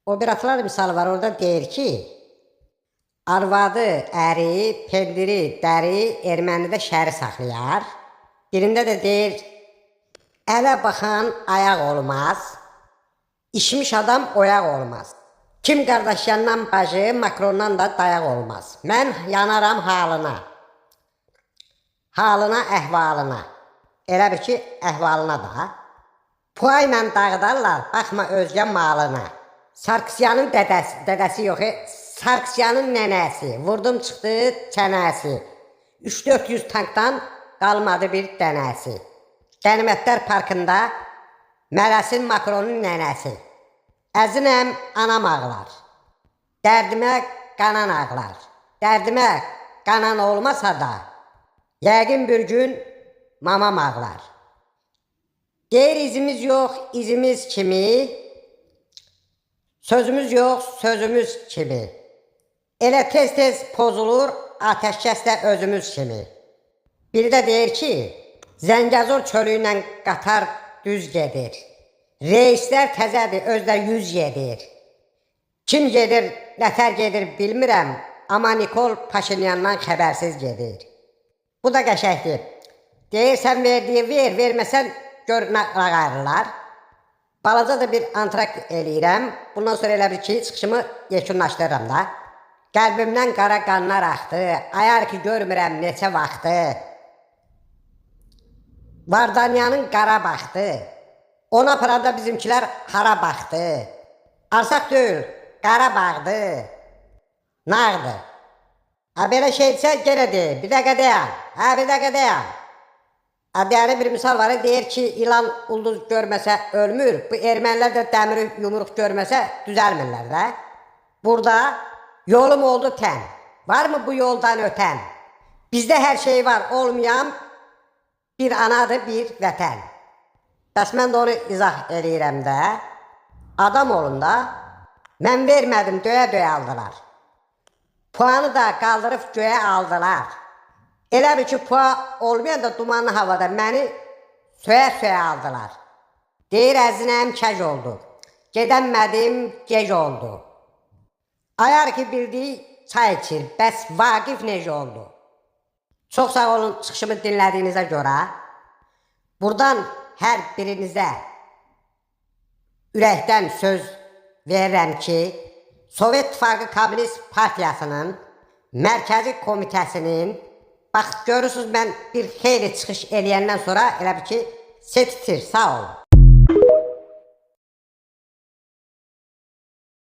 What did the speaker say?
Operatorlar misalı var, orada deyir ki, arvadı, əri, pendiri, dəri ermənidə şəri saxlayar. Birində də deyir, ələ baxan ayaq olmaz, işmiş adam oyaq olmaz. Kim qardaşyandan bacı, Makrondan da dayaq olmaz. Mən yanaram halına, əhvalına. Elə bir ki, əhvalına da. Pua ilə dağıdarlar, baxma özgə malına. Sarkisyanın dədəsi yox, Sarkisyanın nənəsi. Vurdum çıxdı çənəsi. 3-400 tankdan qalmadı bir dənəsi. Qənimətlər parkında mələsin Makronun nənəsi. Əzinəm anam ağlar. Dərdimə qanan ağlar. Dərdimə qanan olmasa da, yəqin bir gün mamam ağlar. Deyir izimiz yox, izimiz kimi, sözümüz yox, sözümüz kimi. Elə tez-tez pozulur, ateşkəsdə özümüz kimi. Biri də deyir ki, Zəngəzur çölü ilə qatar düz gedir. Reislər təzədir, özlər 100 yedir. Kim gedir, nətər gedir bilmirəm, amma Nikol Paşinyandan xəbərsiz gedir. Bu da qəşəkdir. Deyirsən verdiyi ver, verməsən gör nə ağarırlar. Balaca da bir antrakt eləyirəm. Bundan sonra elə bir ki, çıxışımı yekunlaşdırıram da. Qəlbimdən qara qanlar axdı, ayar ki görmürəm neçə vaxtı. Vardanyanın qara baxdı, ona parada bizimkilər hara baxdı. Arsaq deyil, Qarabağdı, nağdı. Belə şeydirsə yenə deyir, bir dəqiqə deyəm, bir dəqiqə deyəm. Deyəri bir misal var, deyir ki, ilan ulduz görməsə ölmür, bu ermənilər də dəmiri yumruq görməsə düzəlmirlər də. Burada yolum oldu tən, varmı bu yoldan ötən? Bizdə hər şey var, olmayan bir anadır, bir vətən. Bəs mən də onu izah eləyirəm də, adam olun da, mən vermədim, döyə-döyə aldılar. Puanı da qaldırıb göyə aldılar. Elə bir ki, pua olmayan da dumanlı havada məni söyə-söyə aldılar. Deyir, əzinəm kəc oldu, gedəmədim, gec oldu. Ayar ki, bildiyi çay içir, bəs Vaqif necə oldu? Çox sağ olun çıxışımı dinlədiyinizə görə. Buradan hər birinizə ürəkdən söz verirəm ki, Sovet İttifaqı Komünist Partiyasının Mərkəzi Komitəsinin, bax görürsünüz mən bir xeyli çıxış eləyəndən sonra elə bir ki, seçitir, sağ olun.